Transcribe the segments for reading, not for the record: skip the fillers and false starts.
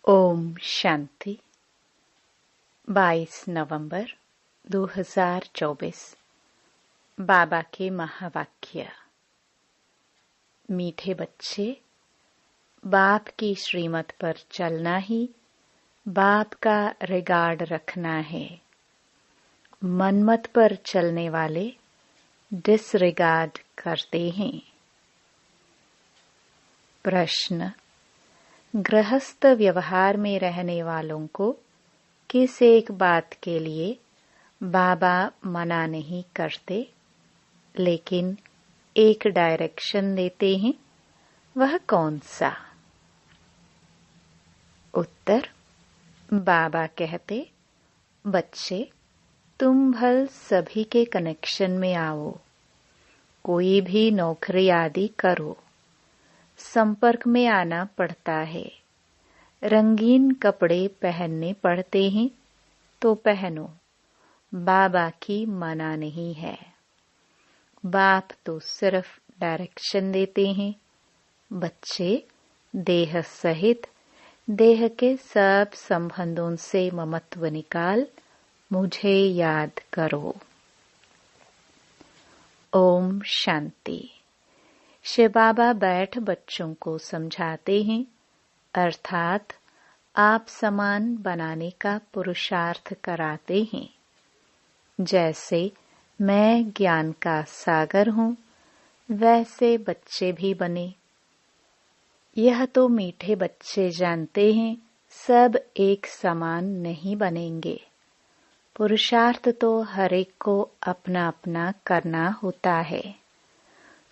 ओम शांति। 22 नवंबर 2024। बाबा के महावाक्य। मीठे बच्चे, बाप की श्रीमत पर चलना ही बाप का रिगार्ड रखना है। मनमत पर चलने वाले डिसरिगार्ड करते हैं। प्रश्न: गृहस्थ व्यवहार में रहने वालों को किस एक बात के लिए बाबा मना नहीं करते, लेकिन एक डायरेक्शन देते हैं, वह कौन सा? उत्तर: बाबा कहते, बच्चे, तुम भल सभी के कनेक्शन में आओ, कोई भी नौकरी आदि करो, संपर्क में आना पड़ता है। रंगीन कपड़े पहनने पड़ते हैं तो पहनो, बाबा की मना नहीं है। बाप तो सिर्फ डायरेक्शन देते हैं, बच्चे, देह सहित देह के सब संबंधों से ममत्व निकाल मुझे याद करो। ओम शांति। शिव बाबा बैठ बच्चों को समझाते हैं, अर्थात आप समान बनाने का पुरुषार्थ कराते हैं। जैसे मैं ज्ञान का सागर हूँ, वैसे बच्चे भी बने। यह तो मीठे बच्चे जानते हैं, सब एक समान नहीं बनेंगे। पुरुषार्थ तो हर एक को अपना अपना करना होता है।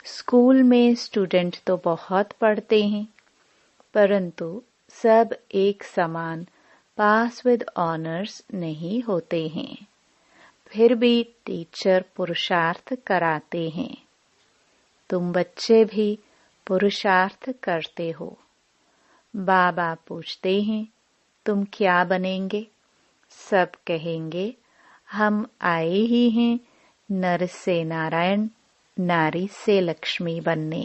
स्कूल में स्टूडेंट तो बहुत पढ़ते हैं, परंतु सब एक समान पास विद ऑनर्स नहीं होते हैं। फिर भी टीचर पुरुषार्थ कराते हैं। तुम बच्चे भी पुरुषार्थ करते हो। बाबा पूछते हैं, तुम क्या बनेंगे? सब कहेंगे, हम आए ही हैं नर से नारायण, नारी से लक्ष्मी बनने।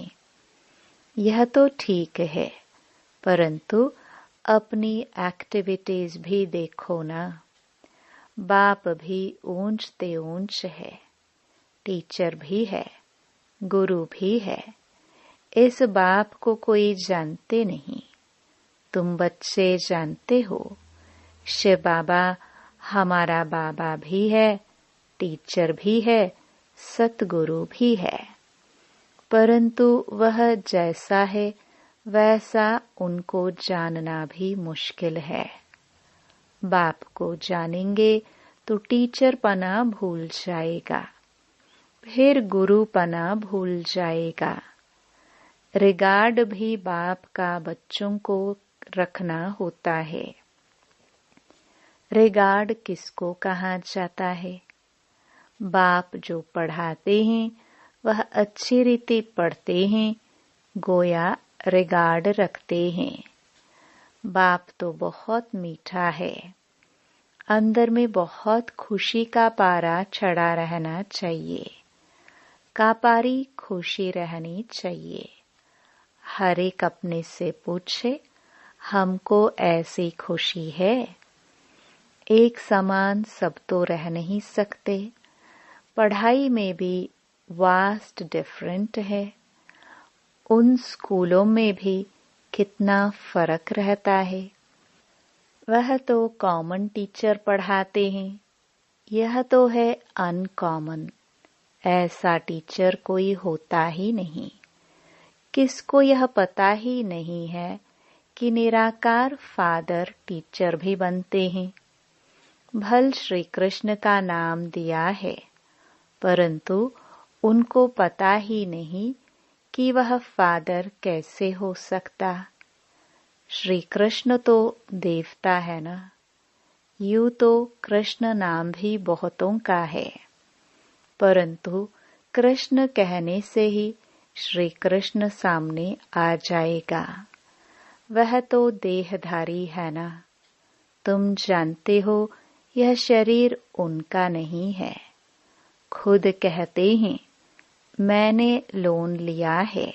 यह तो ठीक है, परंतु अपनी एक्टिविटीज भी देखो ना। बाप भी ऊंचते ऊंच है, टीचर भी है, गुरु भी है। इस बाप को कोई जानते नहीं, तुम बच्चे जानते हो। शिव बाबा हमारा बाबा भी है, टीचर भी है, सतगुरु भी है, परंतु वह जैसा है वैसा उनको जानना भी मुश्किल है। बाप को जानेंगे तो टीचर पना भूल जाएगा, फिर गुरु पना भूल जाएगा। रिगार्ड भी बाप का बच्चों को रखना होता है। रिगार्ड किसको कहा जाता है? बाप जो पढ़ाते हैं वह अच्छी रीति पढ़ते हैं, गोया रिगार्ड रखते हैं। बाप तो बहुत मीठा है, अंदर में बहुत खुशी का पारा चढ़ा रहना चाहिए। कापारी खुशी रहनी चाहिए। हर एक अपने से पूछे, हमको ऐसी खुशी है? एक समान सब तो रह नहीं सकते। पढ़ाई में भी वास्ट डिफरेंट है। उन स्कूलों में भी कितना फर्क रहता है। वह तो कॉमन टीचर पढ़ाते हैं, यह तो है अनकॉमन। ऐसा टीचर कोई होता ही नहीं। किसको यह पता ही नहीं है कि निराकार फादर टीचर भी बनते हैं। भल श्री कृष्ण का नाम दिया है, परंतु उनको पता ही नहीं कि वह फादर कैसे हो सकता। श्री कृष्ण तो देवता है ना। यूं तो कृष्ण नाम भी बहुतों का है, परंतु कृष्ण कहने से ही श्री कृष्ण सामने आ जाएगा। वह तो देहधारी है ना। तुम जानते हो यह शरीर उनका नहीं है। खुद कहते हैं, मैंने लोन लिया है।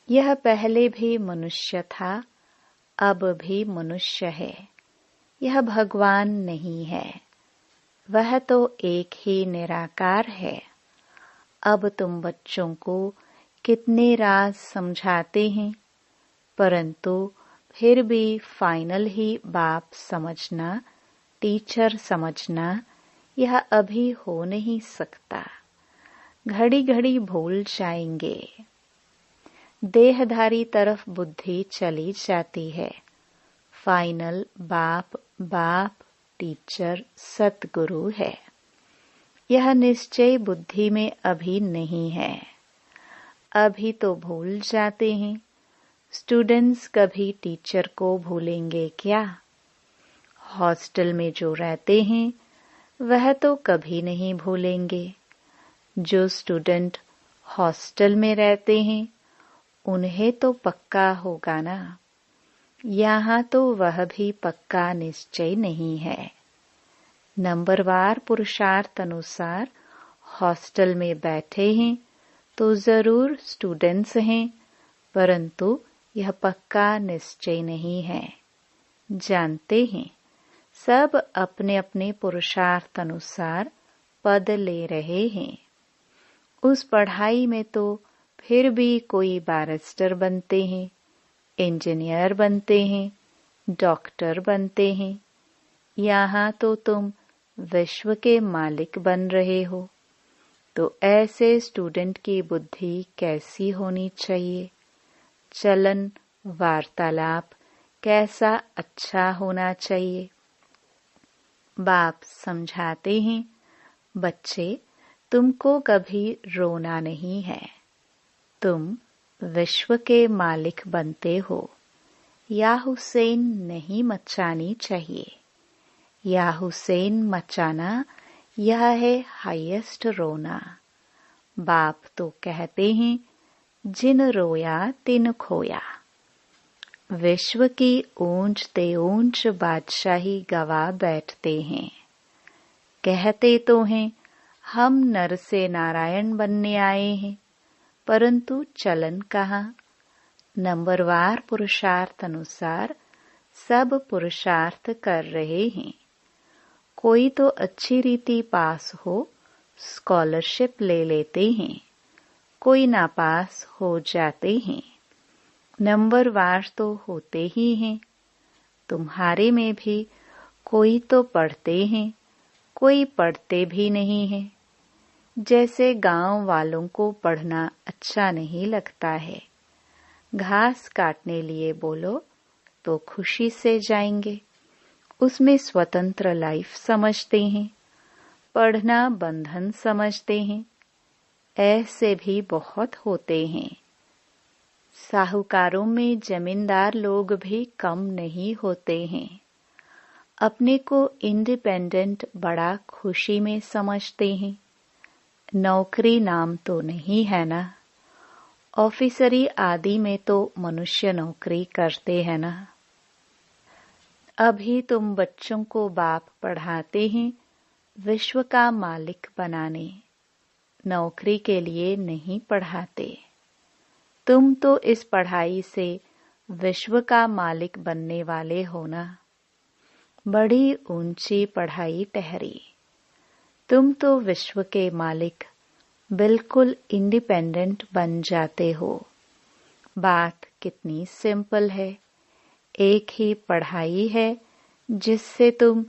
यह पहले भी मनुष्य था, अब भी मनुष्य है, यह भगवान नहीं है। वह तो एक ही निराकार है। अब तुम बच्चों को कितने राज समझाते हैं, परंतु फिर भी फाइनल ही बाप समझना, टीचर समझना, यह अभी हो नहीं सकता। घड़ी घड़ी भूल जाएंगे। देहधारी तरफ बुद्धि चली जाती है। फाइनल बाप बाप टीचर सतगुरु है। यह निश्चय बुद्धि में अभी नहीं है। अभी तो भूल जाते हैं। स्टूडेंट्स कभी टीचर को भूलेंगे क्या? हॉस्टल में जो रहते हैं वह तो कभी नहीं भूलेंगे। जो स्टूडेंट हॉस्टल में रहते हैं उन्हें तो पक्का होगा ना। यहाँ तो वह भी पक्का निश्चय नहीं है। नंबरवार पुरुषार्थ अनुसार हॉस्टल में बैठे हैं तो जरूर स्टूडेंट्स हैं, परंतु यह पक्का निश्चय नहीं है। जानते हैं सब अपने अपने पुरुषार्थ अनुसार पद ले रहे हैं। उस पढ़ाई में तो फिर भी कोई बैरिस्टर बनते हैं, इंजीनियर बनते हैं, डॉक्टर बनते हैं। यहाँ तो तुम विश्व के मालिक बन रहे हो। तो ऐसे स्टूडेंट की बुद्धि कैसी होनी चाहिए? चलन वार्तालाप कैसा अच्छा होना चाहिए? बाप समझाते हैं, बच्चे तुमको कभी रोना नहीं है। तुम विश्व के मालिक बनते हो। या हुसैन नहीं मचानी चाहिए। या हुसैन मचाना यह है हाईएस्ट रोना। बाप तो कहते हैं जिन रोया तिन खोया। विश्व की ऊंच ते ऊंच बादशाही गवा बैठते हैं। कहते तो हैं हम नर से नारायण बनने आए हैं, परंतु चलन कहाँ? नंबरवार पुरुषार्थ अनुसार सब पुरुषार्थ कर रहे हैं। कोई तो अच्छी रीति पास हो स्कॉलरशिप ले लेते हैं, कोई नापास हो जाते हैं। नंबरवार तो होते ही हैं। तुम्हारे में भी कोई तो पढ़ते हैं, कोई पढ़ते भी नहीं है। जैसे गांव वालों को पढ़ना अच्छा नहीं लगता है। घास काटने लिए बोलो तो खुशी से जाएंगे। उसमें स्वतंत्र लाइफ समझते हैं। पढ़ना बंधन समझते हैं। ऐसे भी बहुत होते हैं। साहूकारों में जमींदार लोग भी कम नहीं होते हैं। अपने को इंडिपेंडेंट बड़ा खुशी में समझते हैं। नौकरी नाम तो नहीं है ना। ऑफिसरी आदि में तो मनुष्य नौकरी करते हैं ना। अभी तुम बच्चों को बाप पढ़ाते हैं विश्व का मालिक बनाने, नौकरी के लिए नहीं पढ़ाते। तुम तो इस पढ़ाई से विश्व का मालिक बनने वाले हो ना। बड़ी ऊंची पढ़ाई ठहरी। तुम तो विश्व के मालिक बिल्कुल इंडिपेंडेंट बन जाते हो। बात कितनी सिंपल है। एक ही पढ़ाई है जिससे तुम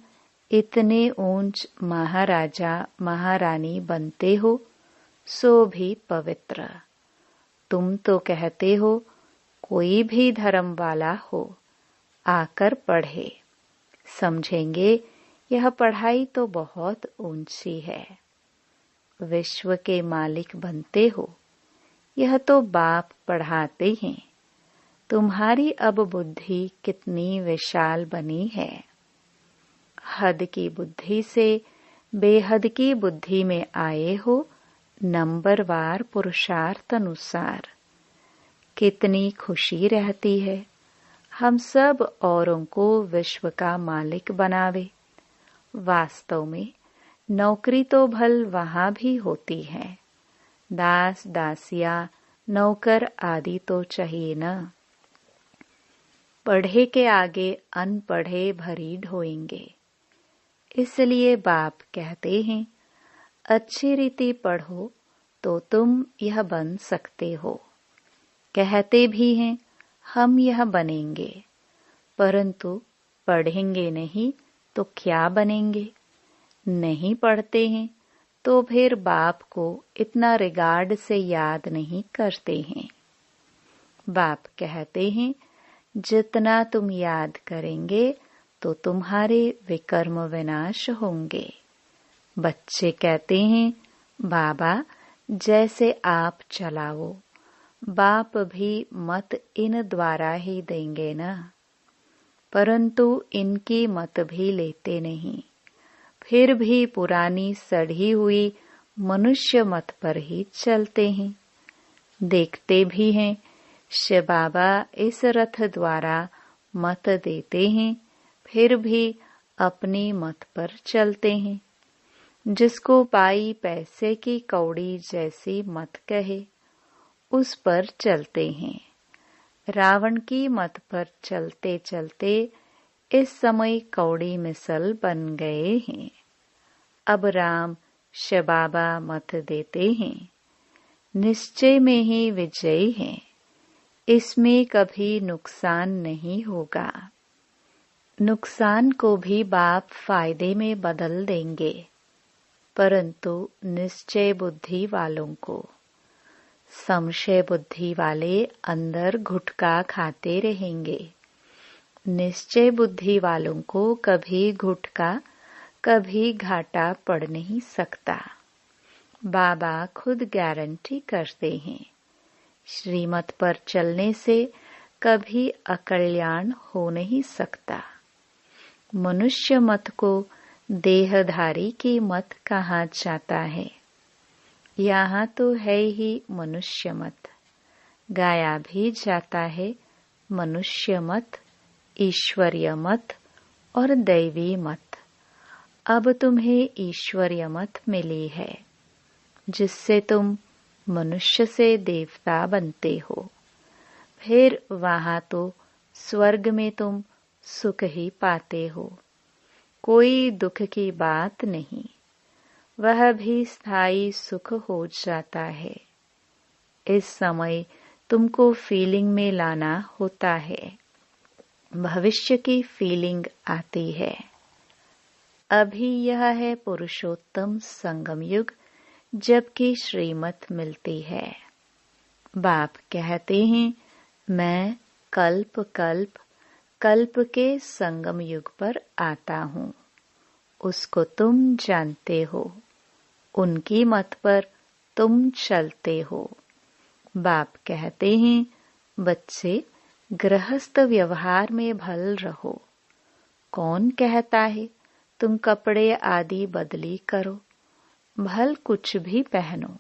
इतने ऊंच महाराजा महारानी बनते हो, सो भी पवित्र। तुम तो कहते हो कोई भी धर्म वाला हो आकर पढ़े। समझेंगे यह पढ़ाई तो बहुत ऊंची है। विश्व के मालिक बनते हो, यह तो बाप पढ़ाते हैं। तुम्हारी अब बुद्धि कितनी विशाल बनी है। हद की बुद्धि से बेहद की बुद्धि में आए हो। नंबरवार पुरुषार्थ अनुसार कितनी खुशी रहती है। हम सब औरों को विश्व का मालिक बनावे। वास्तव में नौकरी तो भल वहां भी होती है। दास दासिया नौकर आदि तो चाहिए न। पढ़े के आगे अनपढ़े भरी ढोएंगे। इसलिए बाप कहते हैं, अच्छी रीति पढ़ो तो तुम यह बन सकते हो। कहते भी हैं, हम यह बनेंगे, परंतु पढ़ेंगे नहीं तो क्या बनेंगे। नहीं पढ़ते हैं तो फिर बाप को इतना रिगार्ड से याद नहीं करते हैं। बाप कहते हैं, जितना तुम याद करेंगे तो तुम्हारे विकर्म विनाश होंगे। बच्चे कहते हैं, बाबा जैसे आप चलाओ, बाप भी मत इन द्वारा ही देंगे ना। परंतु इनकी मत भी लेते नहीं, फिर भी पुरानी सड़ी हुई मनुष्य मत पर ही चलते हैं। देखते भी हैं, शिव बाबा इस रथ द्वारा मत देते हैं, फिर भी अपनी मत पर चलते हैं। जिसको पाई पैसे की कौड़ी जैसी मत कहे, उस पर चलते हैं। रावण की मत पर चलते चलते इस समय कौड़ी मिसल बन गए हैं। अब राम शिव बाबा मत देते हैं, निश्चय में ही विजयी हैं। इसमें कभी नुकसान नहीं होगा। नुकसान को भी बाप फायदे में बदल देंगे, परंतु निश्चय बुद्धि वालों को। संशय बुद्धि वाले अंदर गुटखा खाते रहेंगे। निश्चय बुद्धि वालों को कभी गुटखा कभी घाटा पड़ नहीं सकता। बाबा खुद गारंटी करते हैं, श्रीमत पर चलने से कभी अकल्याण हो नहीं सकता। मनुष्य मत को देहधारी की मत कहा जाता है। यहाँ तो है ही मनुष्य मत, गाया भी जाता है मनुष्य मत, ईश्वरीय मत और दैवी मत। अब तुम्हें ईश्वरीय मत मिली है, जिससे तुम मनुष्य से देवता बनते हो। फिर वहाँ तो स्वर्ग में तुम सुख ही पाते हो, कोई दुख की बात नहीं। वह भी स्थायी सुख हो जाता है। इस समय तुमको फीलिंग में लाना होता है, भविष्य की फीलिंग आती है। अभी यह है पुरुषोत्तम संगम युग, जबकि श्रीमत मिलती है। बाप कहते हैं, मैं कल्प कल्प कल्प के संगम युग पर आता हूँ, उसको तुम जानते हो, उनकी मत पर तुम चलते हो। बाप कहते हैं, बच्चे गृहस्थ व्यवहार में भल रहो। कौन कहता है तुम कपड़े आदि बदली करो, भल कुछ भी पहनो।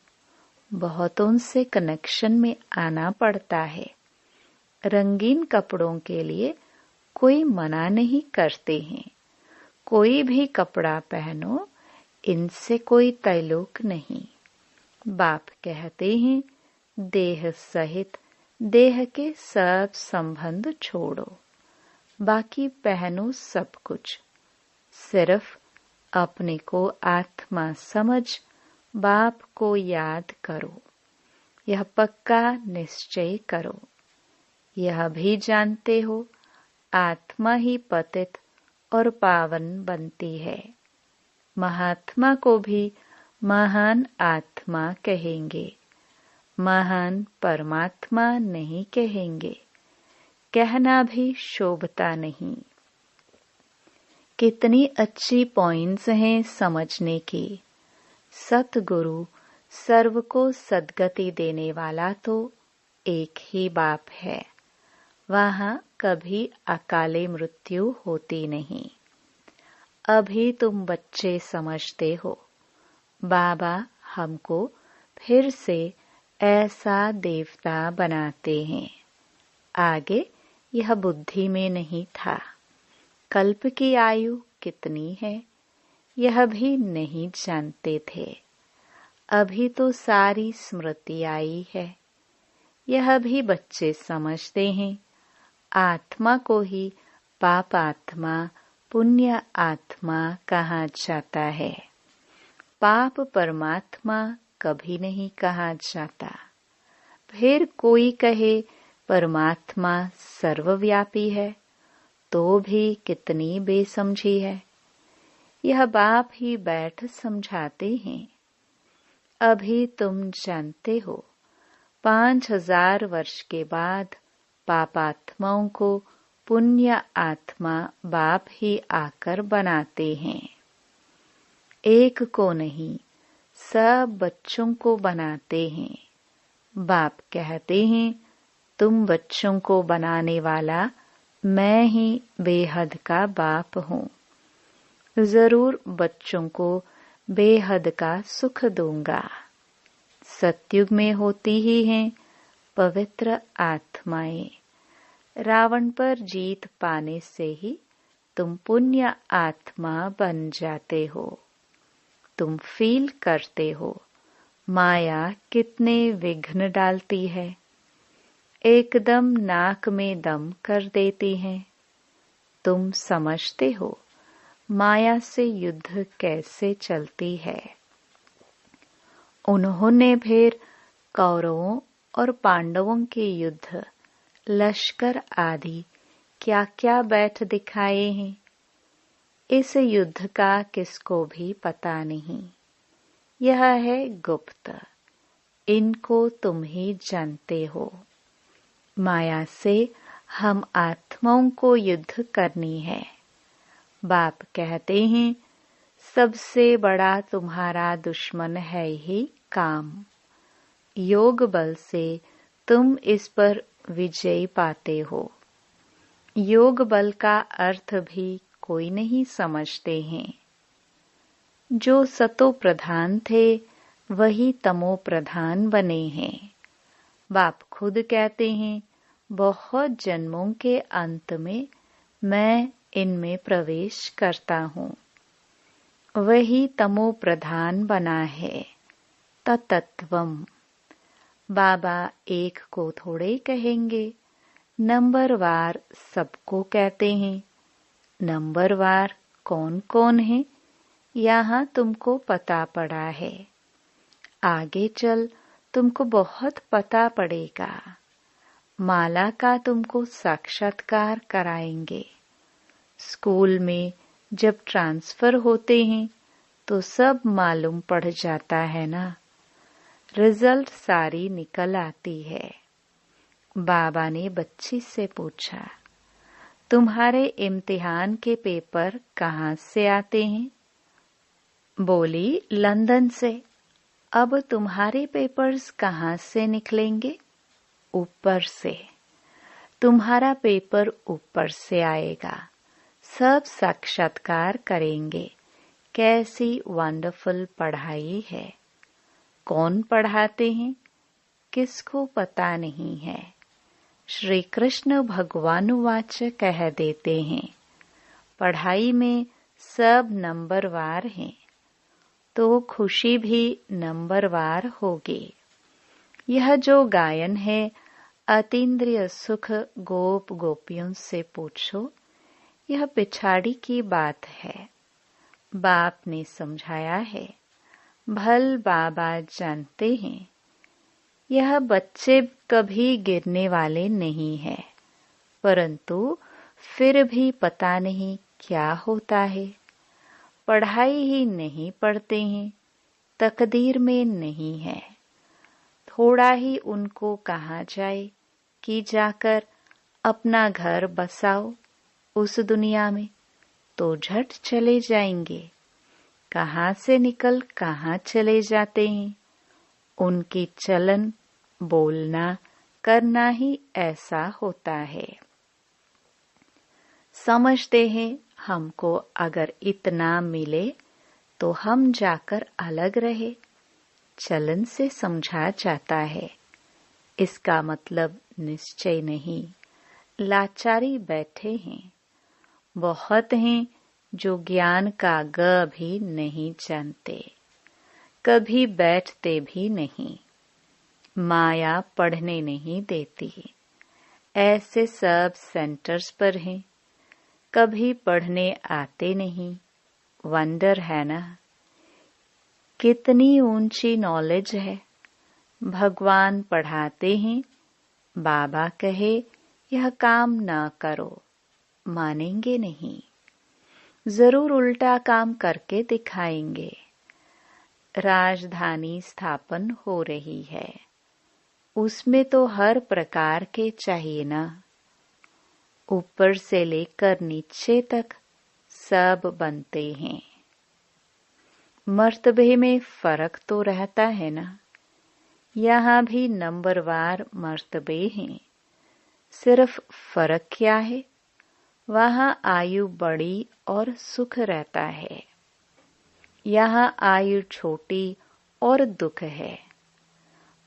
बहुतों से कनेक्शन में आना पड़ता है। रंगीन कपड़ों के लिए कोई मना नहीं करते हैं। कोई भी कपड़ा पहनो, इनसे कोई तैलुक नहीं। बाप कहते हैं, देह सहित देह के सब संबंध छोड़ो, बाकी पहनो सब कुछ। सिर्फ अपने को आत्मा समझ बाप को याद करो। यह पक्का निश्चय करो। यह भी जानते हो, आत्मा ही पतित और पावन बनती है। महात्मा को भी महान आत्मा कहेंगे, महान परमात्मा नहीं कहेंगे। कहना भी शोभता नहीं। कितनी अच्छी पॉइंट्स हैं समझने की। सतगुरु सर्व को सद्गति देने वाला तो एक ही बाप है। वहाँ कभी अकाले मृत्यु होती नहीं। अभी तुम बच्चे समझते हो, बाबा हमको फिर से ऐसा देवता बनाते हैं। आगे यह बुद्धि में नहीं था। कल्प की आयु कितनी है यह भी नहीं जानते थे। अभी तो सारी स्मृति आई है। यह भी बच्चे समझते हैं। आत्मा को ही पाप आत्मा, पुण्य आत्मा कहा जाता है। पाप परमात्मा कभी नहीं कहा जाता। फिर कोई कहे परमात्मा सर्वव्यापी है, तो भी कितनी बेसमझी है। यह बाप ही बैठ समझाते हैं। अभी तुम जानते हो, 5000 वर्ष के बाद पापात्माओं को पुण्य आत्मा बाप ही आकर बनाते हैं। एक को नहीं, सब बच्चों को बनाते हैं। बाप कहते हैं, तुम बच्चों को बनाने वाला मैं ही बेहद का बाप हूँ। जरूर बच्चों को बेहद का सुख दूंगा। सतयुग में होती ही हैं पवित्र आत्माएं। रावण पर जीत पाने से ही तुम पुण्य आत्मा बन जाते हो। तुम फील करते हो माया कितने विघ्न डालती है, एकदम नाक में दम कर देती है। तुम समझते हो माया से युद्ध कैसे चलती है। उन्होंने फिर कौरवों और पांडवों के युद्ध, लश्कर आदि क्या क्या बैठ दिखाए हैं। इस युद्ध का किसको भी पता नहीं। यह है गुप्त, इनको तुम ही जानते हो। माया से हम आत्माओं को युद्ध करनी है। बाप कहते हैं, सबसे बड़ा तुम्हारा दुश्मन है ही काम। योग बल से तुम इस पर विजय पाते हो। योग बल का अर्थ भी कोई नहीं समझते हैं। जो सतो प्रधान थे वही तमो प्रधान बने हैं। बाप खुद कहते हैं, बहुत जन्मों के अंत में मैं इनमें प्रवेश करता हूँ। वही तमो प्रधान बना है। तत्त्वम। बाबा एक को थोड़े कहेंगे, नंबरवार सबको कहते हैं। नंबरवार कौन कौन है, यहाँ तुमको पता पड़ा है। आगे चल तुमको बहुत पता पड़ेगा। माला का तुमको साक्षात्कार कराएंगे। स्कूल में जब ट्रांसफर होते हैं तो सब मालूम पड़ जाता है ना। रिजल्ट सारी निकल आती है। बाबा ने बच्ची से पूछा, तुम्हारे इम्तिहान के पेपर कहाँ से आते हैं? बोली, लंदन से। अब तुम्हारे पेपर्स कहाँ से निकलेंगे? ऊपर से। तुम्हारा पेपर ऊपर से आएगा। सब साक्षात्कार करेंगे। कैसी वंडरफुल पढ़ाई है। कौन पढ़ाते हैं, किसको पता नहीं है। श्री कृष्ण भगवानुवाच कह देते हैं, पढ़ाई में सब नंबरवार हैं, तो खुशी भी नंबरवार होगी। यह जो गायन है, अतीन्द्रिय सुख गोप गोपियों से पूछो, यह पिछाड़ी की बात है। बाप ने समझाया है। भल बाबा जानते हैं, यह बच्चे कभी गिरने वाले नहीं हैं, परंतु फिर भी पता नहीं क्या होता है। पढ़ाई ही नहीं पढ़ते हैं, तकदीर में नहीं है। थोड़ा ही उनको कहा जाए कि जाकर अपना घर बसाओ उस दुनिया में, तो झट चले जाएंगे। कहाँ से निकल कहाँ चले जाते हैं। उनकी चलन, बोलना, करना ही ऐसा होता है। समझते हैं हमको अगर इतना मिले तो हम जाकर अलग रहे। चलन से समझा जाता है, इसका मतलब निश्चय नहीं। लाचारी बैठे हैं। बहुत हैं जो ज्ञान का ग भी नहीं जानते, कभी बैठते भी नहीं। माया पढ़ने नहीं देती। ऐसे सब सेंटर्स पर हैं, कभी पढ़ने आते नहीं। वंडर है ना, कितनी ऊंची नॉलेज है। भगवान पढ़ाते हैं, बाबा कहे यह काम ना करो, मानेंगे नहीं, जरूर उल्टा काम करके दिखाएंगे। राजधानी स्थापन हो रही है, उसमें तो हर प्रकार के चाहिए ना। ऊपर से लेकर नीचे तक सब बनते हैं। मर्तबे में फर्क तो रहता है ना। यहाँ भी नंबरवार मर्तबे हैं, सिर्फ फर्क क्या है, वहाँ आयु बड़ी और सुख रहता है, यहाँ आयु छोटी और दुख है।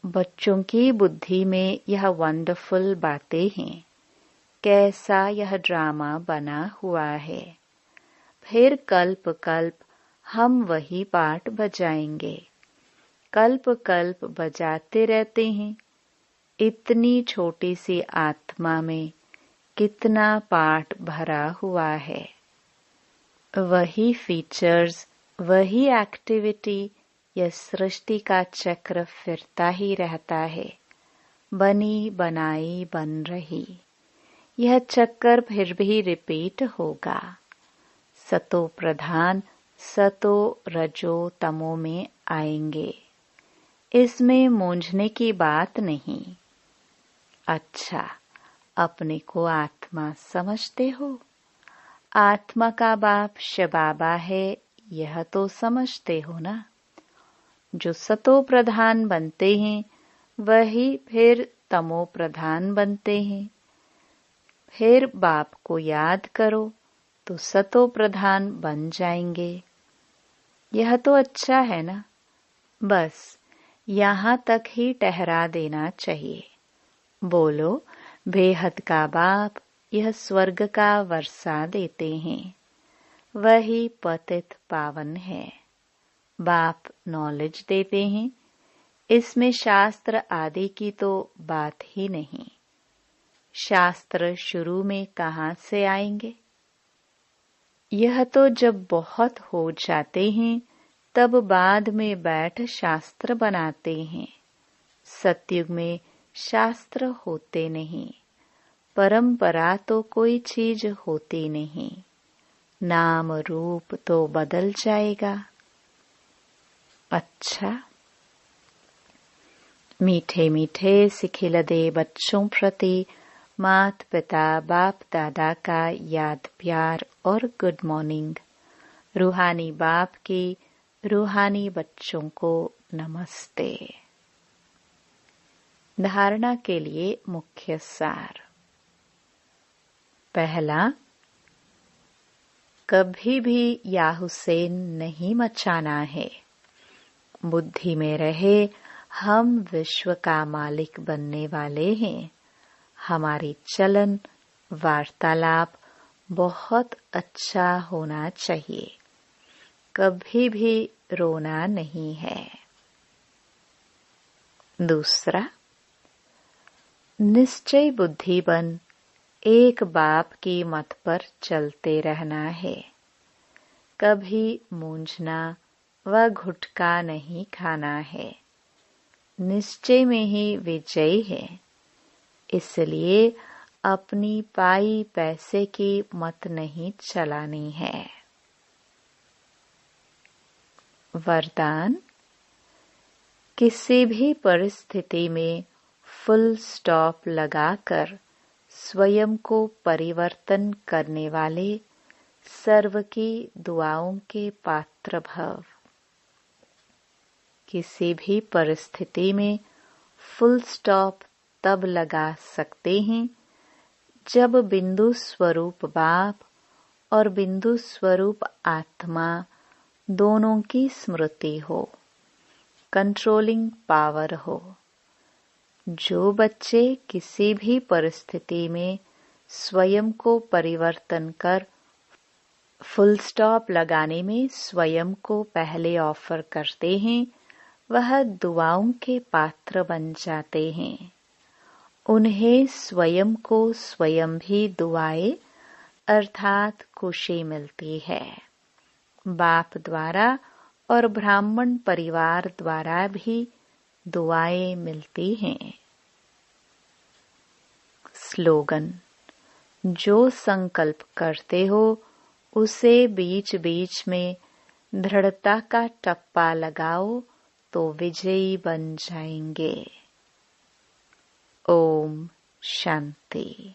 बच्चों की बुद्धि में यह वंडरफुल बातें हैं, कैसा यह ड्रामा बना हुआ है। फिर कल्प कल्प हम वही पाठ बजाएंगे, कल्प कल्प बजाते रहते हैं। इतनी छोटी सी आत्मा में कितना पाठ भरा हुआ है। वही फीचर्स, वही एक्टिविटी, यह सृष्टि का चक्र फिरता ही रहता है। बनी बनाई बन रही, यह चक्कर फिर भी रिपीट होगा। सतो प्रधान सतो रजो तमो में आएंगे, इसमें मूंझने की बात नहीं। अच्छा, अपने को आत्मा समझते हो? आत्मा का बाप शबाबा है, यह तो समझते हो ना। जो सतो प्रधान बनते हैं वही फिर तमो प्रधान बनते हैं। फिर बाप को याद करो तो सतो प्रधान बन जाएंगे। यह तो अच्छा है ना। बस यहाँ तक ही ठहरा देना चाहिए। बोलो, बेहद का बाप यह स्वर्ग का वर्षा देते हैं, वही पतित पावन है। बाप नॉलेज देते हैं, इसमें शास्त्र आदि की तो बात ही नहीं। शास्त्र शुरू में कहाँ से आएंगे? यह तो जब बहुत हो जाते हैं तब बाद में बैठ शास्त्र बनाते हैं। सतयुग में शास्त्र होते नहीं, परंपरा तो कोई चीज होती नहीं, नाम रूप तो बदल जाएगा। अच्छा, मीठे मीठे सिखिलदे बच्चों प्रति मात पिता बाप दादा का याद प्यार और गुड मॉर्निंग। रूहानी बाप की रूहानी बच्चों को नमस्ते। धारणा के लिए मुख्य सार। पहला, कभी भी या हुसैन नहीं मचाना है। बुद्धि में रहे हम विश्व का मालिक बनने वाले हैं। हमारी चलन वार्तालाप बहुत अच्छा होना चाहिए, कभी भी रोना नहीं है। दूसरा, निश्चय बुद्धि बन एक बाप की मत पर चलते रहना है। कभी मूंझना व घुटका नहीं खाना है। निश्चय में ही विजय है, इसलिए अपनी पाई पैसे की मत नहीं चलानी है। वरदान, किसी भी परिस्थिति में फुल स्टॉप लगाकर स्वयं को परिवर्तन करने वाले सर्व की दुआओं के पात्र भव। किसी भी परिस्थिति में फुल स्टॉप तब लगा सकते हैं जब बिंदु स्वरूप बाप और बिंदु स्वरूप आत्मा दोनों की स्मृति हो, कंट्रोलिंग पावर हो। जो बच्चे किसी भी परिस्थिति में स्वयं को परिवर्तन कर फुल स्टॉप लगाने में स्वयं को पहले ऑफर करते हैं, वह दुआओं के पात्र बन जाते हैं। उन्हें स्वयं को स्वयं भी दुआएं अर्थात खुशी मिलती है। बाप द्वारा और ब्राह्मण परिवार द्वारा भी दुआएं मिलती हैं। स्लोगन: जो संकल्प करते हो उसे बीच बीच में दृढ़ता का टप्पा लगाओ तो विजयी बन जाएंगे। ओम शांति।